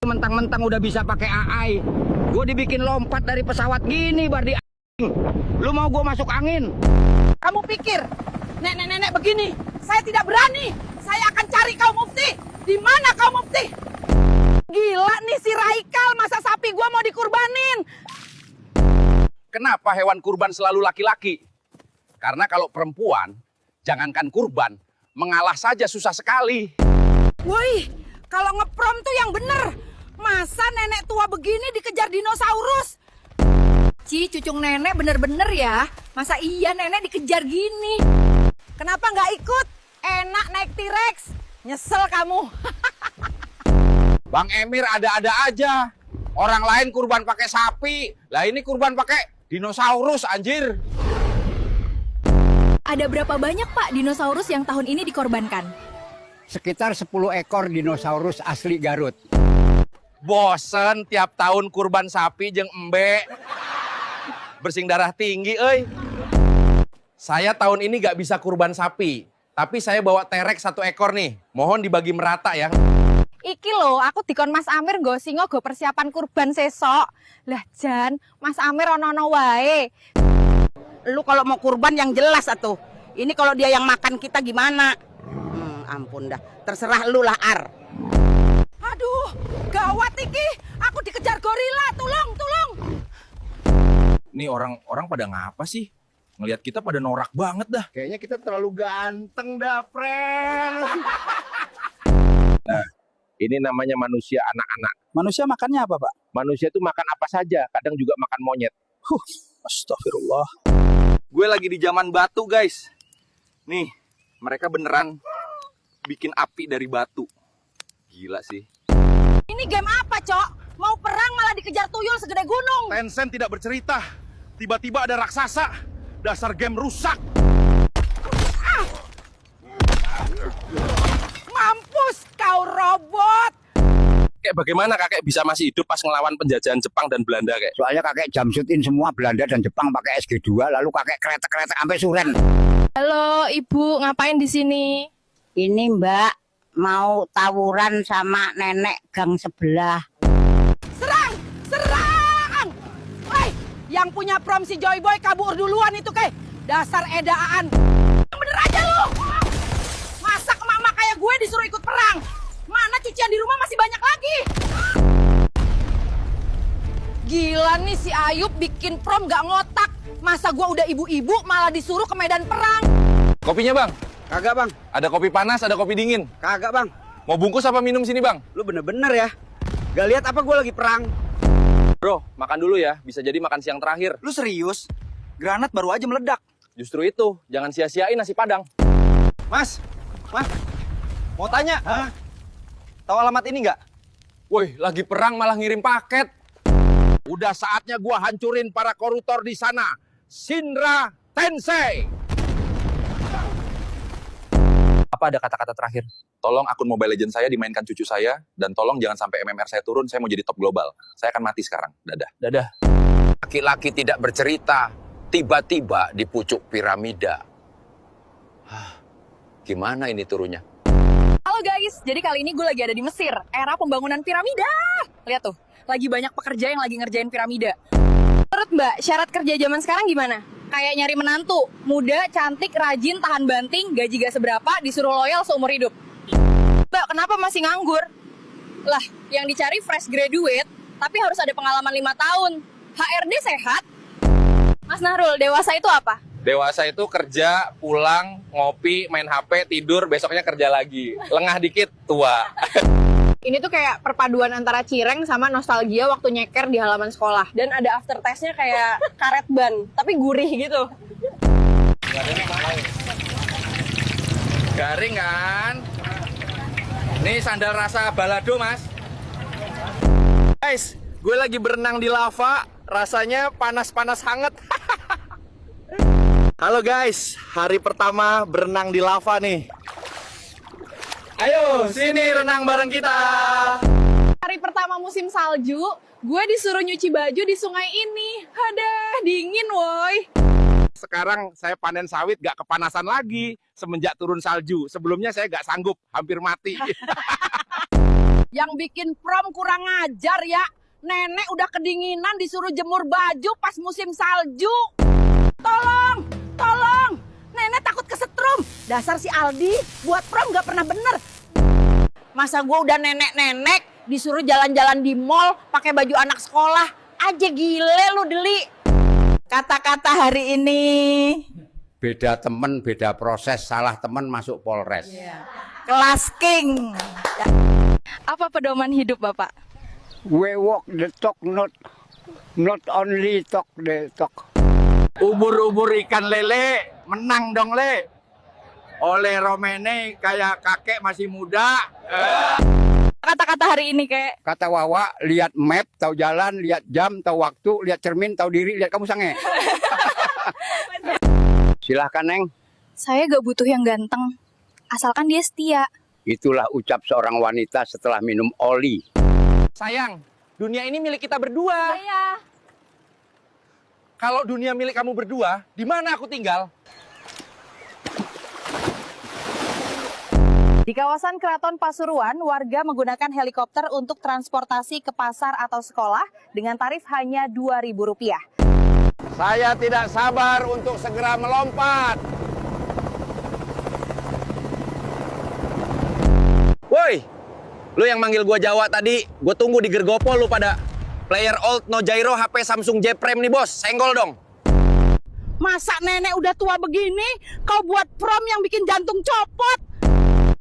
Mentang-mentang udah bisa pakai AI, gue dibikin lompat dari pesawat gini, Bardi. Lu mau gue masuk angin? Kamu pikir nenek-nenek begini saya tidak berani? Saya akan cari kaum mufti. Di mana kaum mufti? Gila nih si Raikal, masa sapi gua mau dikurbanin? Kenapa hewan kurban selalu laki-laki? Karena kalau perempuan, jangankan kurban, mengalah saja susah sekali. Woi, kalau ngeprom tuh yang bener. Masa nenek tua begini dikejar dinosaurus? Ci, cucung nenek bener-bener ya. Masa iya nenek dikejar gini? Kenapa nggak ikut? Enak naik T-Rex. Nyesel kamu. Bang Emir ada-ada aja. Orang lain kurban pakai sapi, lah ini kurban pakai dinosaurus anjir. Ada berapa banyak Pak dinosaurus yang tahun ini dikorbankan? Sekitar 10 ekor dinosaurus asli Garut. Bosen tiap tahun kurban sapi jeung embe. Bersing darah tinggi euy. Saya tahun ini gak bisa kurban sapi, tapi saya bawa T-Rex 1 ekor nih. Mohon dibagi merata ya. Iki loh, aku dikon Mas Amir go singo go persiapan kurban sesok. Lah Jan, Mas Amir ono-ono wae. Lu kalau mau kurban yang jelas atuh. Ini kalau dia yang makan kita gimana? Ampun dah. Terserah lu lah, Ar. Aduh, gawat iki. Aku dikejar gorila. Tolong. Nih orang pada ngapa sih? Ngelihat kita pada norak banget dah. Kayaknya kita terlalu ganteng dah, friend. Nah, ini namanya manusia anak-anak. Manusia makannya apa, Pak? Manusia itu makan apa saja, kadang juga makan monyet. Astagfirullah. Gue lagi di zaman batu, guys. Nih, mereka beneran bikin api dari batu. Gila sih. Ini game apa, Cok? Mau perang malah dikejar tuyul segede gunung. Tencent tidak bercerita. Tiba-tiba ada raksasa. Dasar game rusak. Mampus kau robot. Kayak bagaimana kakek bisa masih hidup pas ngelawan penjajahan Jepang dan Belanda kayak? Soalnya kakek jamsutin semua Belanda dan Jepang pakai SG2, lalu kakek kretek-kretek sampai suren. Halo Ibu, ngapain di sini? Ini Mbak mau tawuran sama nenek gang sebelah. Serang! Woi, yang punya prom si Joy Boy kabur duluan itu ke. Dasar edaan. Yang bener aja lu. Masa emak-emak kayak gue disuruh ikut perang? Mana cucian di rumah masih banyak lagi. Gila nih si Ayub bikin prom gak ngotak. Masa gue udah ibu-ibu malah disuruh ke medan perang. Kopinya bang? Kagak, Bang. Ada kopi panas, ada kopi dingin. Kagak, Bang. Mau bungkus apa minum sini bang? Lu bener-bener ya. Gak lihat apa gue lagi perang. Bro, makan dulu ya. Bisa jadi makan siang terakhir. Lu serius? Granat baru aja meledak. Justru itu, jangan sia-siain nasi padang. Mas, mau tanya. Tahu alamat ini nggak? Woi, lagi perang malah ngirim paket. Udah saatnya gua hancurin para koruptor di sana. Shinra Tensei. Apa ada kata-kata terakhir? Tolong akun Mobile Legends saya dimainkan cucu saya. Dan tolong jangan sampai MMR saya turun, saya mau jadi top global. Saya akan mati sekarang. Dadah. Dadah. Laki-laki tidak bercerita. Tiba-tiba di pucuk piramida. Gimana ini turunnya? Halo guys, jadi kali ini gue lagi ada di Mesir, era pembangunan piramida. Lihat tuh, lagi banyak pekerja yang lagi ngerjain piramida. Menurut Mbak, syarat kerja zaman sekarang gimana? Kayak nyari menantu, muda, cantik, rajin, tahan banting, gaji gak seberapa, disuruh loyal seumur hidup. Mbak, kenapa masih nganggur? Lah, yang dicari fresh graduate, tapi harus ada pengalaman 5 tahun. HRD sehat? Mas Nahrul, dewasa itu apa? Dewasa itu kerja, pulang, ngopi, main HP, tidur, besoknya kerja lagi. Lengah dikit, tua. Ini tuh kayak perpaduan antara cireng sama nostalgia waktu nyeker di halaman sekolah. Dan ada aftertaste-nya kayak karet ban, tapi gurih gitu. Garing kan? Nih sandal rasa balado, Mas. Guys, gue lagi berenang di lava, rasanya panas-panas hangat. Halo guys, hari pertama berenang di lava nih. Ayo, sini renang bareng kita. Hari pertama musim salju, gue disuruh nyuci baju di sungai ini. Aduh, dingin woi. Sekarang saya panen sawit gak kepanasan lagi semenjak turun salju. Sebelumnya saya gak sanggup, hampir mati. Yang bikin prom kurang ajar ya. Nenek udah kedinginan disuruh jemur baju pas musim salju. Tolong, tolong. Nenek takut kesetrum. Dasar si Aldi buat prom gak pernah bener. Masa gue udah nenek-nenek disuruh jalan-jalan di mall pakai baju anak sekolah. Aja gile lu Deli. Kata-kata hari ini. Beda temen, beda proses. Salah temen masuk Polres. Kelas King. Apa pedoman hidup Bapak? We walk the talk, not only talk the talk. Ubur-ubur ikan lele, menang dong le. Oleh Romene kayak kakek masih muda. Kata-kata hari ini kayak Kata Wawa, lihat map, tahu jalan, lihat jam, tahu waktu, lihat cermin, tahu diri, lihat kamu sange. Silahkan Neng. saya gak butuh yang ganteng, asalkan dia setia. Itulah ucap seorang wanita setelah minum oli. Sayang, dunia ini milik kita berdua. Saya. Kalau dunia milik kamu berdua, di mana aku tinggal? Di kawasan Keraton Pasuruan, warga menggunakan helikopter untuk transportasi ke pasar atau sekolah dengan tarif hanya Rp2.000. Saya tidak sabar untuk segera melompat. Woi, lu yang manggil gua Jawa tadi, gua tunggu di Gergopo lu pada. Player old no gyro HP Samsung J Prime nih bos, senggol dong. Masa nenek udah tua begini, kau buat prom yang bikin jantung copot?